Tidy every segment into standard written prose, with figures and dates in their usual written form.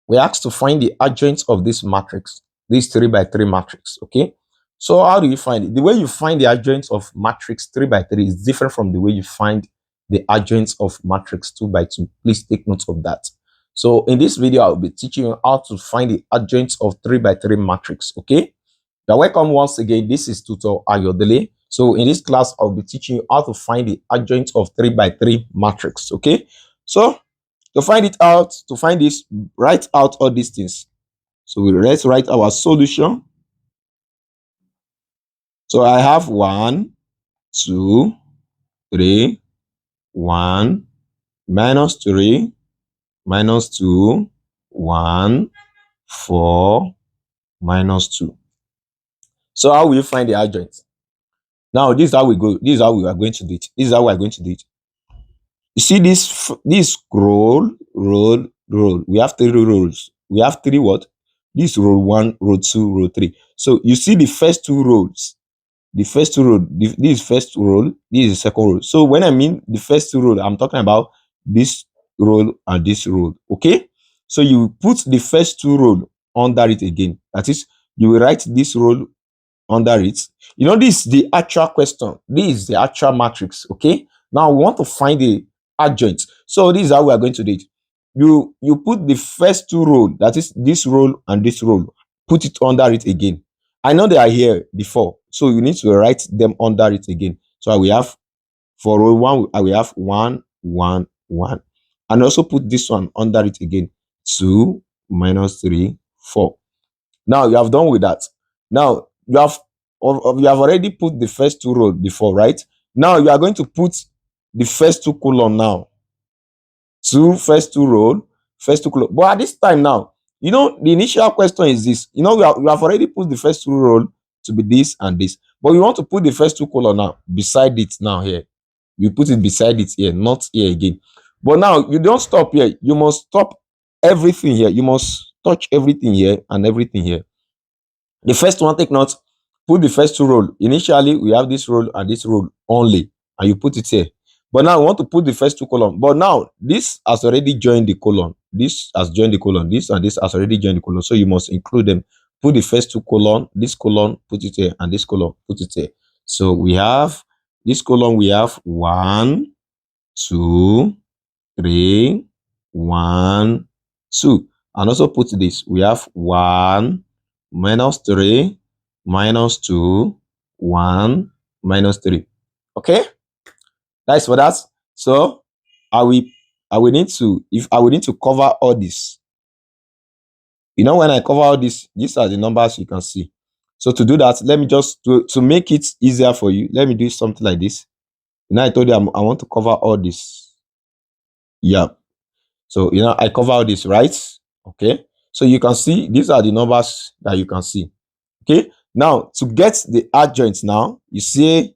we're asked to find the adjoint of this matrix, this 3 by 3 matrix. Okay, so how do you find it? The way you find the adjoint of matrix 3 by 3 is different from the way you find the adjoint of matrix 2 by 2. Please take note of that. So in this video, I'll be teaching you how to find the adjoint of 3 by 3 matrix. Okay, you're welcome once again. This is Tutor Ayodele. So in this class, I'll be teaching you how to find the adjoint of 3 by 3 matrix. Okay, so to find it out, to find this, write out all these things. So let's write our solution. So I have 1, 2, 3, 1, minus 3, minus 2, 1, 4, minus 2. So how will you find the adjoint? Now this is how we go. This is how we are going to do it. This is how we are going to do it. You see this row. We have 3 rows. We have 3 what? This row 1, row 2, row 3. So you see the first 2 rows. The first 2 rows. This is first row. This is second row. So when I mean the first 2 rows, I'm talking about this row and this row. Okay. So you put the first 2 rows under it again. That is, you will write this row under it. You know, this is the actual question. This is the actual matrix. Okay. Now we want to find the adjoint. So this is how we are going to do it. You put the first 2 rows, that is this row and this row, put it under it again. I know they are here before, so you need to write them under it again. So I will have, for row 1, I will have 1, 1, 1, and also put this one under it again, 2, minus 3, 4. Now you have done with that. Now you have already put the first 2 rows before, right? Now you are going to put the first 2 column now. First 2 rows, first 2 column. But at this time now, you know, the initial question is this. You know, we have already put the first 2 rows to be this and this. But we want to put the first 2 column now beside it now here. You put it beside it here, not here again. But now you don't stop here. You must stop everything here. You must touch everything here and everything here. The first one, take note, put the first 2 rows. Initially, we have this row and this row only, and you put it here. But now we want to put the first 2 columns. But now this has already joined the column. This has joined the column. This and this has already joined the column. So you must include them. Put the first 2 columns. This column, put it here, and this column, put it here. So we have this column. We have 1, 2, 3, 1, 2, and also put this. We have 1, minus 3, minus 2, 1, minus 3. Okay, that's for that. So I will need to cover all this. You know, when I cover all this, these are the numbers you can see. So to do that, let me just to make it easier for you, let me do something like this. Now I told you I want to cover all this. Yeah. So you know, I cover all this, right? Okay. So you can see these are the numbers that you can see. Okay. Now to get the adjoint, now you say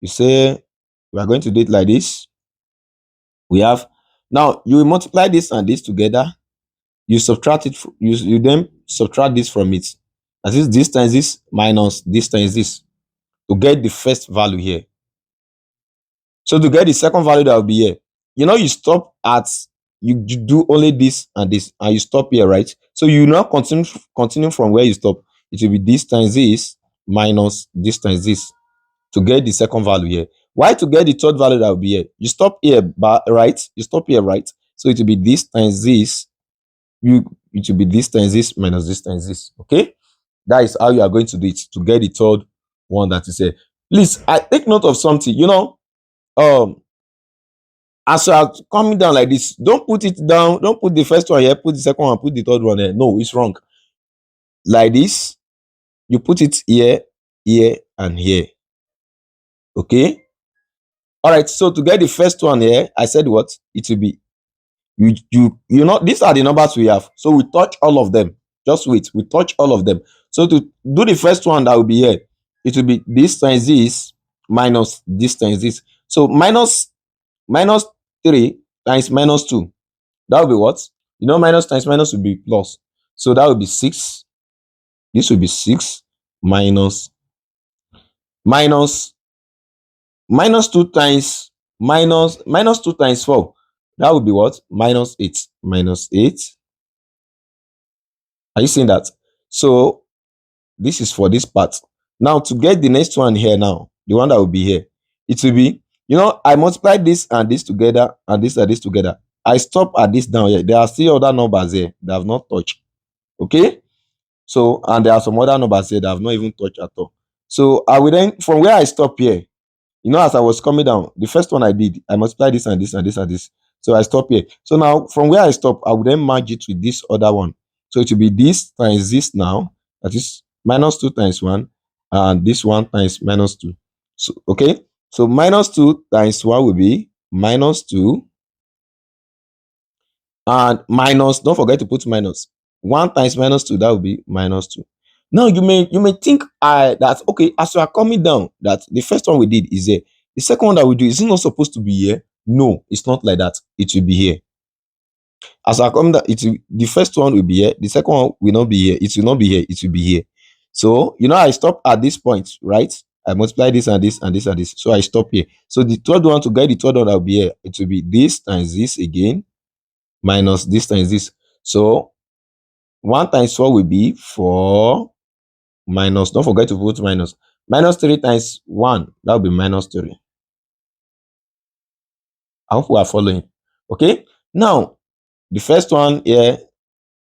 we are going to do it like this. We have, now you will multiply this and this together. You subtract it. You then subtract this from it. That is, this times this minus this times this, to get the first value here. So to get the second value that will be here, you know, you stop at, you do only this and this, and you stop here, right? So you now continue from where you stop. It will be this times this minus this times this to get the second value here. Why? To get the third value that will be here. You stop here, but right? You stop here, right? So it will be this times this. It will be this times this minus this times this. Okay, that is how you are going to do it to get the third one that is here. Please, I take note of something. You know, as you are coming down like this, don't put it down. Don't put the first one here. Put the second one. Put the third one here. No, it's wrong. Like this, you put it here, here, and here. Okay. All right. So to get the first one here, I said what it will be. You know, these are the numbers we have. So we touch all of them. Just wait. We touch all of them. So to do the first one that will be here, it will be this times this minus this times this. So minus 3 times minus 2. That will be what? You know, minus times minus will be plus. So that will be 6. This will be 6 minus 2 times minus 2 times 4. That would be what? Minus 8. Minus 8 Are you seeing that? So this is for this part. Now to get the next one here now, the one that will be here, it will be, I multiply this and this together and this together. I stop at this down here. There are still other numbers here that have not touched. Okay? So, and there are some other numbers here that have not even touched at all. So I will then, from where I stop here, as I was coming down, the first one I did, I multiplied this and this and this and this. So I stop here. So now from where I stop, I will then merge it with this other one. So it will be this times this now. That is minus 2 times 1. And this one times minus 2. So, okay. So minus 2 times 1 will be minus 2. And minus, don't forget to put minus. 1 times minus 2, that will be minus 2. Now you may think that, okay, as you are coming down, that the first one we did is here. The second one that we do, is it not supposed to be here? No, it's not like that. It will be here. As I come down, the first one will be here. The second one will not be here. It will not be here. It will be here. So, I stop at this point, right? I multiply this and this and this and this. So I stop here. So the third one, to get the third one that will be here, it will be this times this again, minus this times this. So 1 times 4 will be 4, minus, don't forget to put minus. Minus 3 times 1, that will be minus 3. I hope we are following. Okay. Now, the first one here,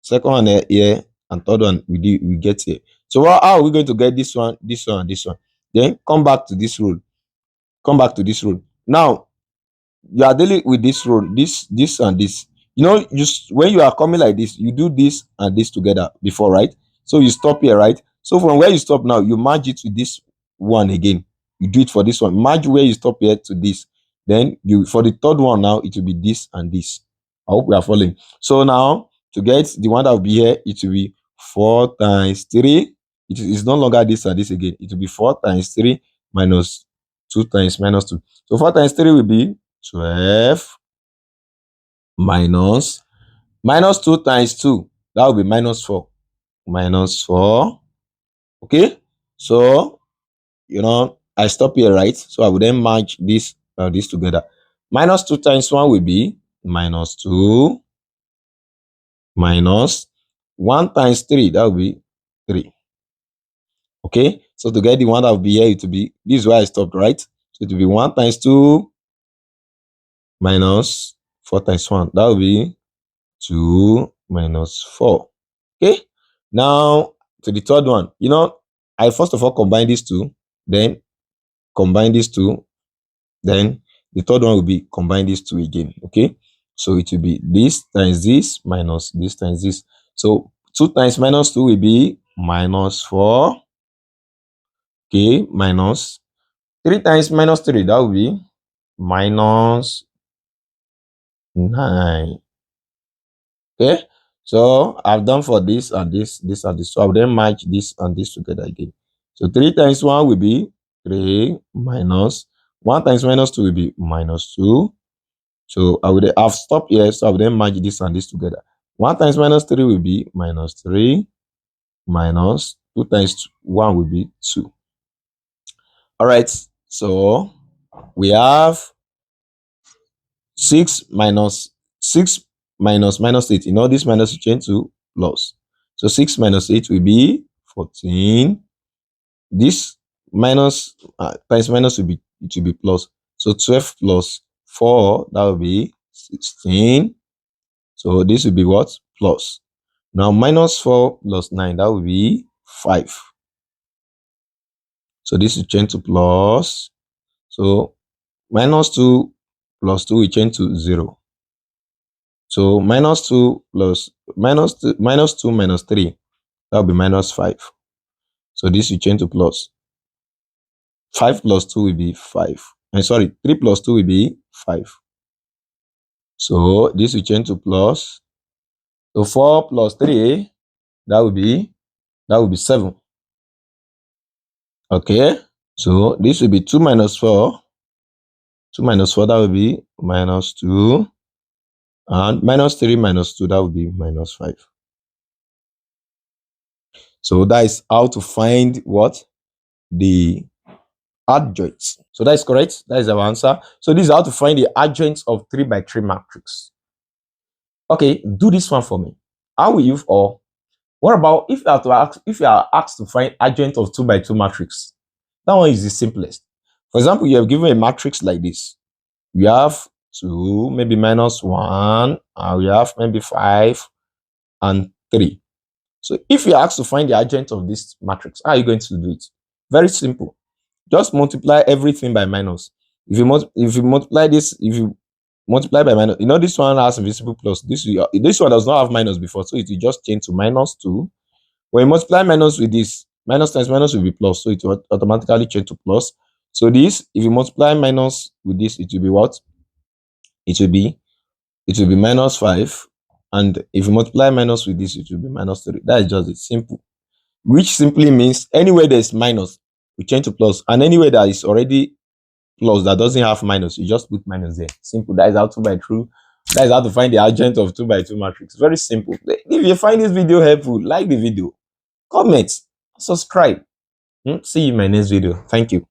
second one here, and third one we get here. So how are we going to get this one, this one, and this one? Then come back to this rule. Come back to this rule. Now, you are dealing with this rule, this and this. When you are coming like this, you do this and this together before, right? So you stop here, right? So from where you stop now, you merge it with this one again. You do it for this one. Merge where you stop here to this. Then for the third one now, it will be this and this. I hope we are following. So now, to get the one that will be here, it will be 4 times 3. It is no longer this and this again. It will be 4 times 3 minus 2 times minus 2. So 4 times 3 will be 12 minus 2 times 2. That will be minus 4. Minus 4. Okay. So, I stop here, right? So I will then merge this together. Minus 2 times 1 will be minus 2. Minus 1 times 3. That will be 3. Okay. So to get the one that will be here, it will be, this is where I stopped, right? So it will be 1 times 2 minus 4 times 1. That will be 2 minus 4. Okay. Now to the third one. I first of all combine these two, then combine these two, then the third one will be combine these two again. Okay. So it will be this times this minus this times this. So 2 times minus 2 will be minus 4. Okay. Minus 3 times minus 3, that will be minus 9. Okay. So I've done for this and this and this. So I'll then merge this and this together again. So 3 times 1 will be 3 minus 1 times minus 2 will be minus 2. So I've stopped here. So I'll then merge this and this together. 1 times minus 3 will be minus 3 minus 2 times 1 will be 2. All right. So we have 6 minus minus 8. This minus will change to plus. So 6 minus 8 will be 14. This minus times minus will be plus. So 12 plus 4, that will be 16. So this will be what? Plus. Now minus 4 plus 9, that will be 5. So this will change to plus. So minus 2 plus 2 will change to 0. So minus 2 plus minus 2 minus 3, that will be minus 5. So this will change to plus. 5 plus 2 will be 5. I'm sorry, 3 plus 2 will be 5. So this will change to plus. So 4 plus 3, that will be 7. Okay. So this will be 2 minus 4. 2 minus 4, that will be minus 2. And minus 3 minus 2, that will be minus 5. So that is how to find what? The adjoint. So that is correct. That is our answer. So this is how to find the adjoint of 3 by 3 matrix. Okay, do this one for me. How will you, or What about if you are asked to find adjoint of 2 by 2 matrix? That one is the simplest. For example, you have given a matrix like this. We have 2, maybe minus 1, and we have maybe 5 and 3. So if you're asked to find the adjoint of this matrix, how are you going to do it? Very simple. Just multiply everything by minus. If you multiply this, if you multiply by minus, you know this one has invisible plus. This one does not have minus before, so it will just change to minus 2. When you multiply minus with this, minus times minus will be plus, so it will automatically change to plus. So this, if you multiply minus with this, it will be what? It will be minus 5, and if you multiply minus with this, it will be minus 3. That is just it. Simple. Which simply means anywhere there's minus, we change to plus, and anywhere that is already plus that doesn't have minus, you just put minus there. Simple. That is how 2 by 2. That is how to find the adjoint of 2 by 2 matrix. Very simple. If you find this video helpful, like the video, comment, subscribe. See you in my next video. Thank you.